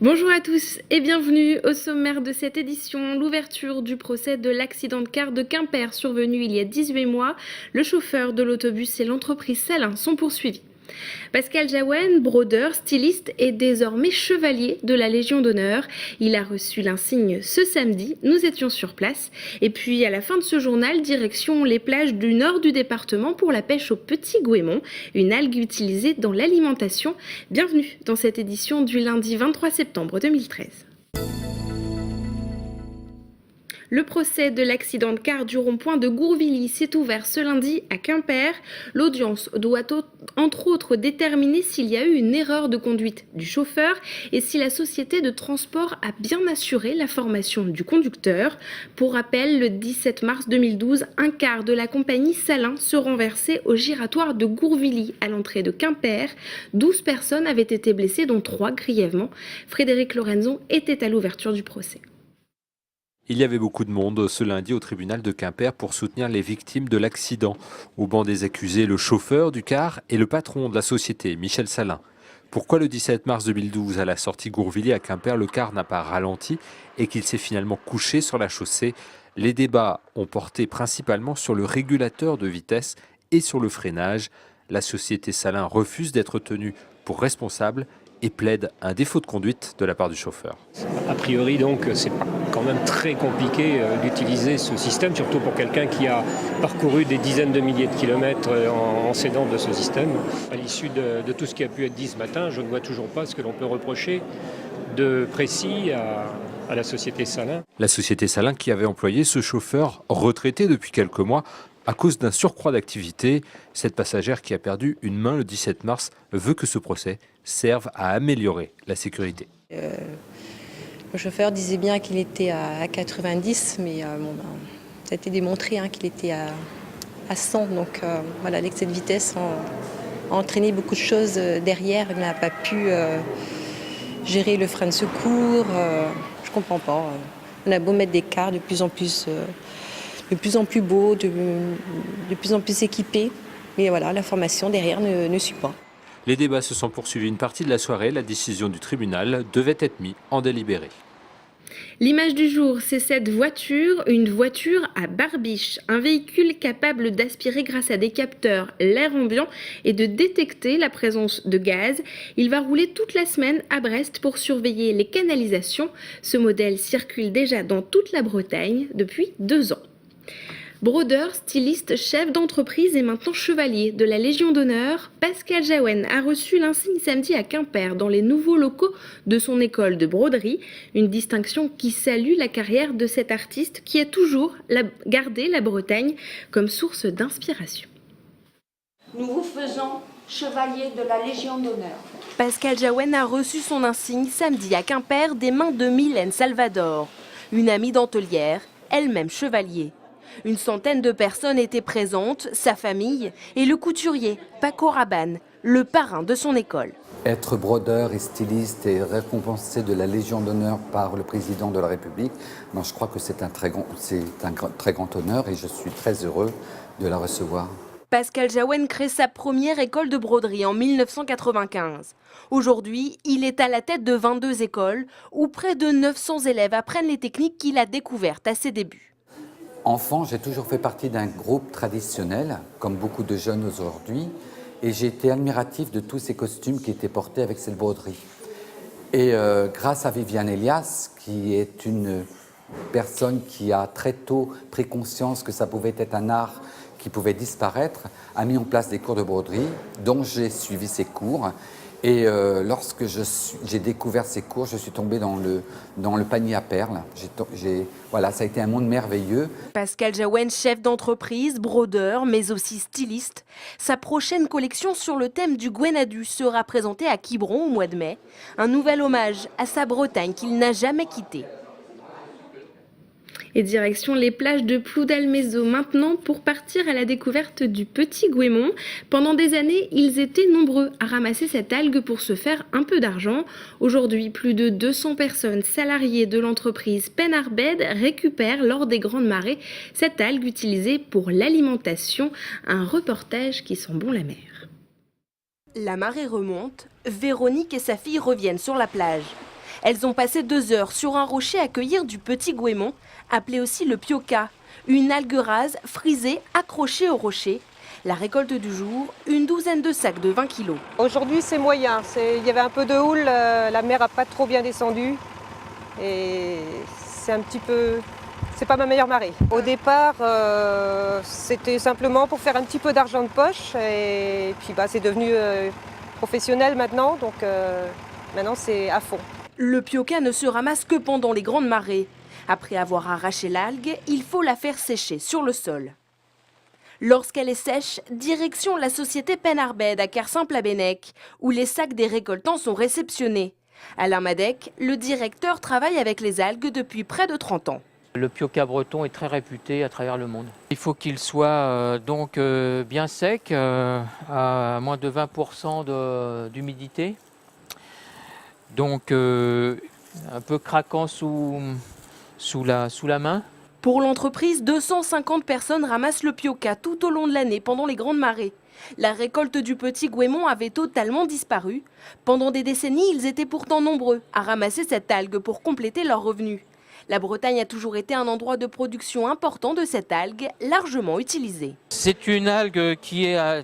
Bonjour à tous et bienvenue au sommaire de cette édition. L'ouverture du procès de l'accident de car de Quimper survenu il y a 18 mois. Le chauffeur de l'autobus et l'entreprise Salin sont poursuivis. Pascal Jaouen, brodeur, styliste, est désormais chevalier de la Légion d'honneur. Il a reçu l'insigne ce samedi, nous étions sur place. Et puis à la fin de ce journal, direction les plages du nord du département pour la pêche au petit goémon, une algue utilisée dans l'alimentation. Bienvenue dans cette édition du lundi 23 septembre 2013. Le procès de l'accident de car du rond-point de Gourvilly s'est ouvert ce lundi à Quimper. L'audience doit entre autres déterminer s'il y a eu une erreur de conduite du chauffeur et si la société de transport a bien assuré la formation du conducteur. Pour rappel, le 17 mars 2012, un car de la compagnie Salin se renversait au giratoire de Gourvilly à l'entrée de Quimper. 12 personnes avaient été blessées, dont 3 grièvement. Frédéric Lorenzon était à l'ouverture du procès. Il y avait beaucoup de monde ce lundi au tribunal de Quimper pour soutenir les victimes de l'accident. Au banc des accusés, le chauffeur du car et le patron de la société, Michel Salin. Pourquoi le 17 mars 2012, à la sortie Gourvilly à Quimper, le car n'a pas ralenti et qu'il s'est finalement couché sur la chaussée? Les débats ont porté principalement sur le régulateur de vitesse et sur le freinage. La société Salin refuse d'être tenue pour responsable et plaide un défaut de conduite de la part du chauffeur. A priori, donc, c'est quand même très compliqué d'utiliser ce système, surtout pour quelqu'un qui a parcouru des dizaines de milliers de kilomètres en s'aidant de ce système. À l'issue de tout ce qui a pu être dit ce matin, je ne vois toujours pas ce que l'on peut reprocher de précis à la société Salin. La société Salin qui avait employé ce chauffeur retraité depuis quelques mois à cause d'un surcroît d'activité. Cette passagère qui a perdu une main le 17 mars veut que ce procès serve à améliorer la sécurité. Le chauffeur disait bien qu'il était à 90, mais ça a été démontré qu'il était à 100. Donc voilà, l'excès de vitesse a entraîné beaucoup de choses derrière. Il n'a pas pu gérer le frein de secours. Je ne comprends pas. On a beau mettre des cars de plus en plus beaux, de plus en plus équipés. Mais voilà, la formation derrière ne suit pas. Les débats se sont poursuivis une partie de la soirée. La décision du tribunal devait être mise en délibéré. L'image du jour, c'est cette voiture, une voiture à barbiche, un véhicule capable d'aspirer grâce à des capteurs l'air ambiant et de détecter la présence de gaz. Il va rouler toute la semaine à Brest pour surveiller les canalisations. Ce modèle circule déjà dans toute la Bretagne depuis 2 ans. Brodeur, styliste, chef d'entreprise et maintenant chevalier de la Légion d'honneur, Pascal Jaouen a reçu l'insigne samedi à Quimper dans les nouveaux locaux de son école de broderie. Une distinction qui salue la carrière de cet artiste qui a toujours gardé la Bretagne comme source d'inspiration. Nous vous faisons chevalier de la Légion d'honneur. Pascal Jaouen a reçu son insigne samedi à Quimper des mains de Mylène Salvador, une amie dentelière, elle-même chevalier. Une centaine de personnes étaient présentes, sa famille et le couturier Paco Rabanne, le parrain de son école. Être brodeur et styliste et récompensé de la Légion d'honneur par le président de la République, je crois que c'est un très grand honneur et je suis très heureux de la recevoir. Pascal Jaouen crée sa première école de broderie en 1995. Aujourd'hui, il est à la tête de 22 écoles où près de 900 élèves apprennent les techniques qu'il a découvertes à ses débuts. Enfant, j'ai toujours fait partie d'un groupe traditionnel, comme beaucoup de jeunes aujourd'hui, et j'ai été admiratif de tous ces costumes qui étaient portés avec cette broderie. Et grâce à Viviane Elias, qui est une personne qui a très tôt pris conscience que ça pouvait être un art qui pouvait disparaître, a mis en place des cours de broderie, dont j'ai suivi ces cours. Et lorsque j'ai découvert ces cours, je suis tombé dans le panier à perles. Voilà, ça a été un monde merveilleux. Pascal Jaouen, chef d'entreprise, brodeur, mais aussi styliste. Sa prochaine collection sur le thème du Gwenadu sera présentée à Quiberon au mois de mai. Un nouvel hommage à sa Bretagne qu'il n'a jamais quittée. Et direction les plages de Ploudalmézeau maintenant pour partir à la découverte du petit goémon. Pendant des années, ils étaient nombreux à ramasser cette algue pour se faire un peu d'argent. Aujourd'hui, plus de 200 personnes salariées de l'entreprise Penarbed récupèrent lors des grandes marées cette algue utilisée pour l'alimentation. Un reportage qui sent bon la mer. La marée remonte, Véronique et sa fille reviennent sur la plage. Elles ont passé 2 heures sur un rocher à cueillir du petit goémon, appelé aussi le pioca, une algue rase frisée accrochée au rocher. La récolte du jour, une douzaine de sacs de 20 kilos. Aujourd'hui c'est moyen, il y avait un peu de houle, la mer n'a pas trop bien descendu et c'est un petit peu... C'est pas ma meilleure marée. Au départ, c'était simplement pour faire un petit peu d'argent de poche et puis c'est devenu professionnel maintenant, donc maintenant c'est à fond. Le pioca ne se ramasse que pendant les grandes marées. Après avoir arraché l'algue, il faut la faire sécher sur le sol. Lorsqu'elle est sèche, direction la société Penarbed à Kersimple-à-Bennec, où les sacs des récoltants sont réceptionnés. Alain Madec, le directeur, travaille avec les algues depuis près de 30 ans. Le pioca breton est très réputé à travers le monde. Il faut qu'il soit bien sec, à moins de 20% d'humidité. Donc un peu craquant sous la main. Pour l'entreprise, 250 personnes ramassent le pioca tout au long de l'année pendant les grandes marées. La récolte du petit goémon avait totalement disparu. Pendant des décennies, ils étaient pourtant nombreux à ramasser cette algue pour compléter leurs revenus. La Bretagne a toujours été un endroit de production important de cette algue, largement utilisée. C'est une algue qui est à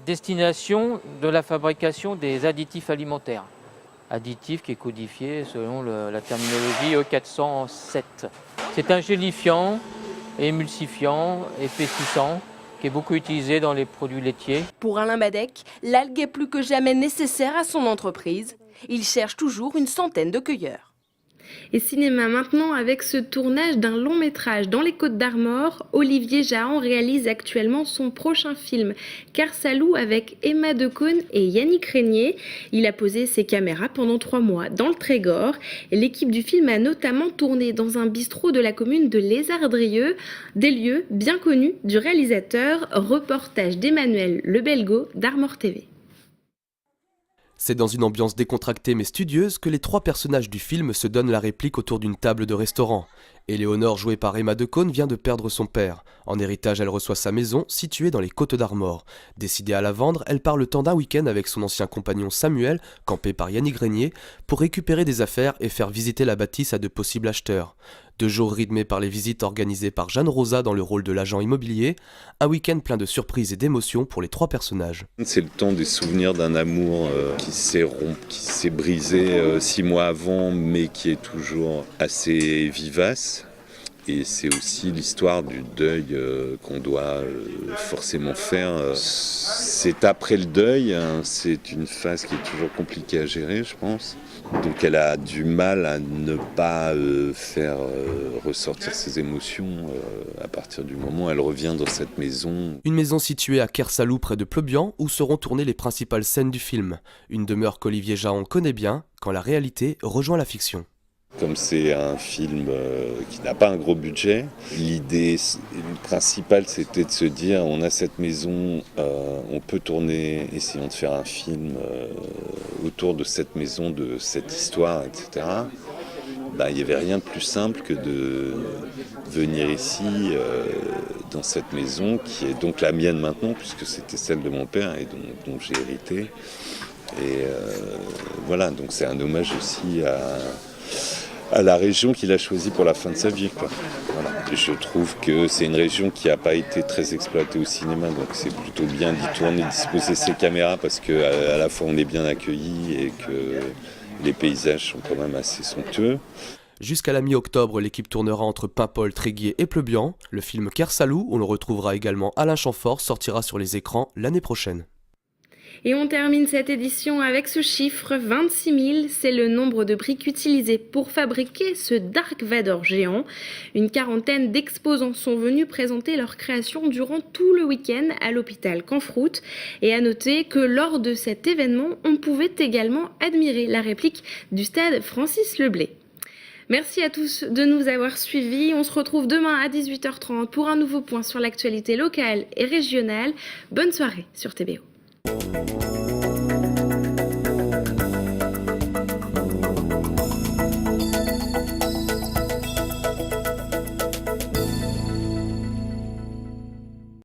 destination de la fabrication des additifs alimentaires. Additif qui est codifié selon la terminologie E407. C'est un gélifiant, émulsifiant, épaississant, qui est beaucoup utilisé dans les produits laitiers. Pour Alain Madec, l'algue est plus que jamais nécessaire à son entreprise. Il cherche toujours une centaine de cueilleurs. Et cinéma maintenant avec ce tournage d'un long métrage dans les Côtes-d'Armor. Olivier Jahan réalise actuellement son prochain film Kersalou avec Emma Decaune et Yannick Régnier. Il a posé ses caméras pendant 3 mois dans le Trégor. L'équipe du film a notamment tourné dans un bistrot de la commune de Lézardrieux, des lieux bien connus du réalisateur. Reportage d'Emmanuel Lebelgo d'Armor TV. C'est dans une ambiance décontractée mais studieuse que les 3 personnages du film se donnent la réplique autour d'une table de restaurant. Éléonore, jouée par Emma Decaune, vient de perdre son père. En héritage, elle reçoit sa maison, située dans les Côtes-d'Armor. Décidée à la vendre, elle part le temps d'un week-end avec son ancien compagnon Samuel, campé par Yannick Régnier, pour récupérer des affaires et faire visiter la bâtisse à de possibles acheteurs. 2 jours rythmés par les visites organisées par Jeanne Rosa dans le rôle de l'agent immobilier, un week-end plein de surprises et d'émotions pour les 3 personnages. C'est le temps des souvenirs d'un amour qui s'est brisé 6 mois avant, mais qui est toujours assez vivace. Et c'est aussi l'histoire du deuil qu'on doit forcément faire. C'est après le deuil, hein, c'est une phase qui est toujours compliquée à gérer, je pense. Donc elle a du mal à ne pas faire ressortir ses émotions à partir du moment où elle revient dans cette maison. Une maison située à Kersalou près de Pleubian où seront tournées les principales scènes du film. Une demeure qu'Olivier Jahan connaît bien quand la réalité rejoint la fiction. Comme c'est un film qui n'a pas un gros budget, l'idée principale c'était de se dire on a cette maison, on peut tourner, essayons de faire un film autour de cette maison, de cette histoire, etc. Il n'y avait rien de plus simple que de venir ici dans cette maison qui est donc la mienne maintenant puisque c'était celle de mon père et dont j'ai hérité. Et voilà, donc c'est un hommage aussi à la région qu'il a choisie pour la fin de sa vie, quoi. Voilà. Et je trouve que c'est une région qui n'a pas été très exploitée au cinéma, donc c'est plutôt bien d'y tourner, d'y poser ses caméras, parce qu'à la fois on est bien accueillis et que les paysages sont quand même assez somptueux. Jusqu'à la mi-octobre, l'équipe tournera entre Paimpol, Tréguier et Pleubian. Le film Kersalou, où l'on retrouvera également Alain Chamfort, sortira sur les écrans l'année prochaine. Et on termine cette édition avec ce chiffre, 26 000, c'est le nombre de briques utilisées pour fabriquer ce Dark Vador géant. Une quarantaine d'exposants sont venus présenter leur création durant tout le week-end à l'hôpital Canfroute. Et à noter que lors de cet événement, on pouvait également admirer la réplique du stade Francis Leblay. Merci à tous de nous avoir suivis. On se retrouve demain à 18h30 pour un nouveau point sur l'actualité locale et régionale. Bonne soirée sur TBO.